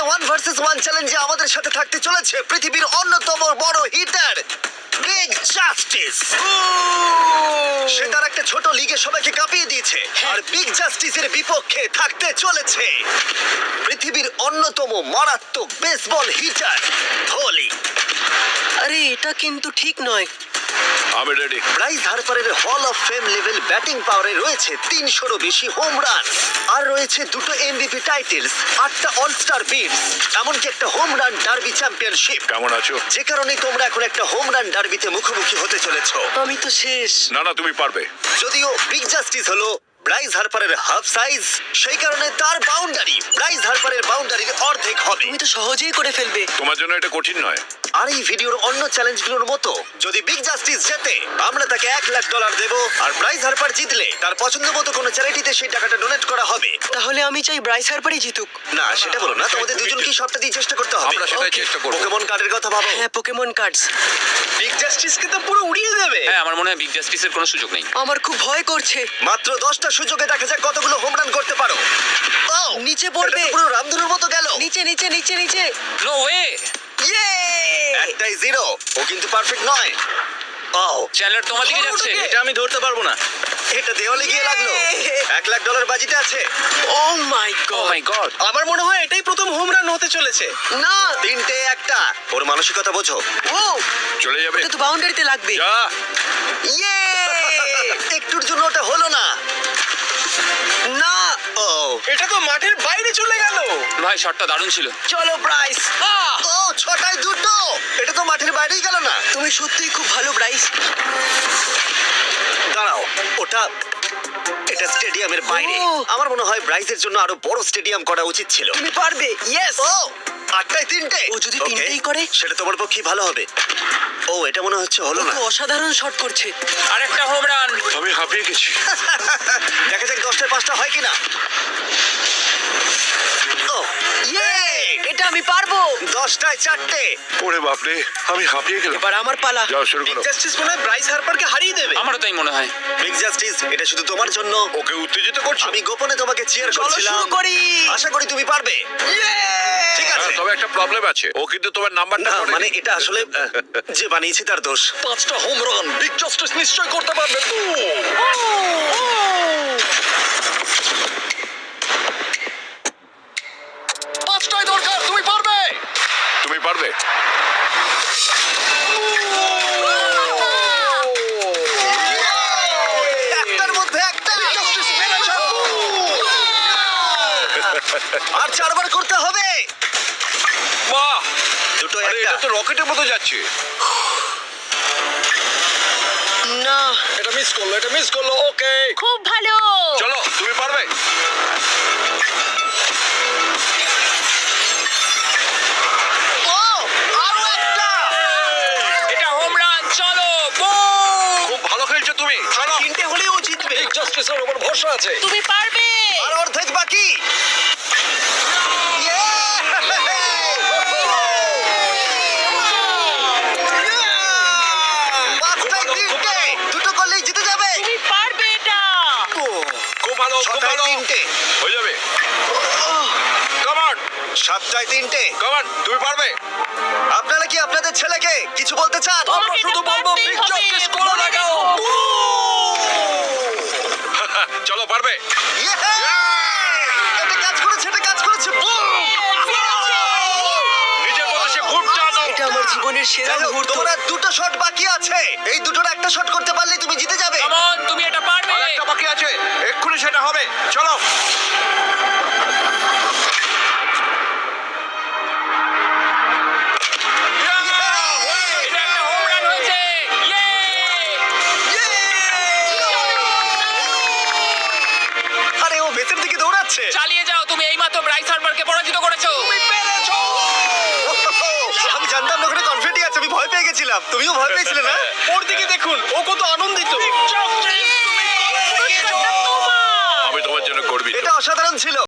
One versus one চ্যালেঞ্জে আমাদের সাথে থাকতে চলেছে পৃথিবীর অন্যতম বড় হিটার বিগ জাস্টিস। সে তার একটা ছোট লিগে সবাইকে কাঁপিয়ে দিয়েছে, আর বিগ জাস্টিসের বিপক্ষে থাকতে চলেছে পৃথিবীর অন্যতম মারাত্মক বেসবল হিটার হোলি। আরে এটা কিন্তু ঠিক নয়। আমি ready. Bryce হার্পারের hall of fame level batting পাওয়ারে রয়েছে 300-রও বেশি হোম রান, আর রয়েছে 2টো এমভিপি টাইটেলস, 8টা অলস্টার বিটস, এমনকি একটা হোম রান ডার্বি চ্যাম্পিয়নশিপ। কেমন আছো? যে কারণে তোমরা এখন একটা হোম রান ডার্বিতে মুখোমুখি হতে চলেছো। আমি তো শেষ। না না, তুমি পারবে। যদিও বিগ জাস্টিস হলো ব্রাইস হার্পারের হাফ সাইজ, সেই কারণে তার বাউন্ডারি ব্রাইস হার্পারের বাউন্ডারির অর্ধেক হবে। তুমি তো সহজেই করে ফেলবে। তোমার জন্য এটা কঠিন নয়। আর এই ভিডিওর অন্য চ্যালেঞ্জগুলোর মতো যদি বিগ জাস্টিস জেতে আমরা তাকে $1,00,000 দেব, আর ব্রাইস হার্পার জিতলে তার পছন্দ মতো কোনো চ্যারিটিতে সেই টাকাটা ডোনেট করা হবে। তাহলে আমি চাই ব্রাইস হার্পারই জিতুক। না, সেটা বলো না, তোমাদের দুজনকেই সবটা দিয়ে চেষ্টা করতে হবে। আমরা সেটাই Okay. চেষ্টা করব। পোকেমন কার্ডের কথা ভাবো। হ্যাঁ, পোকেমন কার্ডস। বিগ জাস্টিসকে তো পুরো উড়িয়ে দেবে। হ্যাঁ, আমার মনে হয় বিগ জাস্টিসের কোনো সুযোগ নেই। আমার খুব ভয় করছে। মাত্র 10টা সুযোগে দেখা যাক কতগুলো হোম রান করতে পারো। ও, নিচে পড়বে। এটা তো পুরো রামধনুর মতো গেল। নিচে নিচে নিচে নিচে। No way. ইয়ে! একটাই জিরো, ও কিন্তু পারফেক্ট নয়। ও, চ্যানেলার তোমার দিকে যাচ্ছে। এটা আমি ধরতে পারবো না। এটা দেওয়ালে গিয়ে লাগলো। $1,00,000 বাজিতে আছে। ও মাই ও গড। মাই গড। আমার মনে হয় এটাই প্রথম হোম রান হতে চলেছে। না। 3টে একটা। ওর মানসিকতা বোঝো। ও, চলে যাবে। এটা তো বাউন্ডারিতে লাগবে। যা। ইয়ে! একটুর জন্য ওটা হলো না। না। ও, এটা তো মাঠের বাইরে চলে গেল। ভাই শটটা দারুণ ছিল। চলো ব্রাইস। ও 6টায় 2টো। এটা তো মাঠের বাইরেই গেল না। তুমি সত্যিই খুব ভালো ব্রাইস। দাঁড়াও, এটা স্টেডিয়ামের বাইরে। ও। আমার মনে হয় ব্রাইজের জন্য আরো বড় স্টেডিয়াম করা উচিত ছিল। তুমি পারবে। ইয়েস। ও 8টায় 3টে। ও যদি Okay, তিনটেই করে? সেটা তোমার পক্ষে ভালো হবে। ও, এটা মনে হচ্ছে হলো না। তো অসাধারণ শট করছে। আরেকটা হোম রান। আমি হাঁপিয়ে গেছি। দেখা যাক 10টায় 5টা হয় কিনা। ও, ইয়ে! এটা আমি পারবো। 10টায় 4টে। ওরে বাপরে, আমি হাঁপিয়ে গেলাম। এবার আমার পালা। যাও শুরু বিগ করো। জাস্টিস মনে হয় ব্রাইস হারপারকে হারিয়ে দেবে। আমারও তাই মনে হয়। বিগ জাস্টিস, এটা শুধু তোমার জন্য। ওকে উত্তেজিত করছো? আমি গোপনে তোমাকে চিয়ার চলো করছিলাম। শুরু করি। আশা করি তুমি পারবে। ঠিক আছে। তবে একটা প্রবলেম আছে, ও কিন্তু তোমার নাম্বারটা না, পড়েনি। মানে এটা আসলে যে বানিয়েছে তার দোষ। 5টা হোম রান বিগ জাস্টিস নিশ্চয় করতে পারবে। পাঁচটাই দরকার, তুমি পারবে। তুমি পারবে। একটার মধ্যে একটা। আর 4বার করতে হবে। বাহ, দুটো আরে একটা। এটা তো রকেটের মতো যাচ্ছে। না। এটা মিস করলো, এটা মিস করলো। ওকে, খুব ভালো। চলো, তুমি পারবে। ও, আরো একটা। এটা হোম রান। চলো boom! খুব ভালো খেলছো তুমি। চলো। 3টে হলেও ও জিতবে। বিগ জাস্টিসের উপর ভরসা আছে। তুমি পারবে। আর অর্ধেক বাকি। পাঁচটায় 3টে। দুটো করলেই জিতে যাবে। তুমি পারবে এটা। খুব ভালো, খুব 6টায় ভালো। 3টে। হয়ে যাবে। কাম অন, 7টায় 3টে। কাম অন, তুমি পারবে। আপনারা কি আপনাদের ছেলেকে কিছু বলতে চান? আমরা শুধু বলবো বিগ জাস্টিস করে লাগাও। চলো, পারবে। এটা কাজ করেছে, এটা কাজ করেছে। Boom! নিজের মতো সে খুব টানো। এটা আমার জীবনের সেরা যাই হোক, মুহূর্ত। তোমার আর 2টো শট বাকি আছে। এই দুটোর একটা শট করতে পারলে তুমি জিতে যাবে। Come on, তুমি এটা পারবে। আর একটা বাকি আছে, এক্ষুনি সেটা হবে। চলো। এটা একটা হোম রান হয়েছে। আরে ও ভেতর দিকে দৌড়াচ্ছে। চালিয়ে যাও, তুমি এইমাত্র ব্রাইস হার্পারকে পরাজিত করেছো। আমি জানতাম না ওখানে কনফিডেন্ট আছে, আমি ভয় পেয়ে গেছিলাম। তুমিও ভয় পেয়েছিলে না? ওর দিকে দেখুন, ও কত আনন্দিত। আমি তোমার জন্য গর্বিত। এটা অসাধারণ ছিল।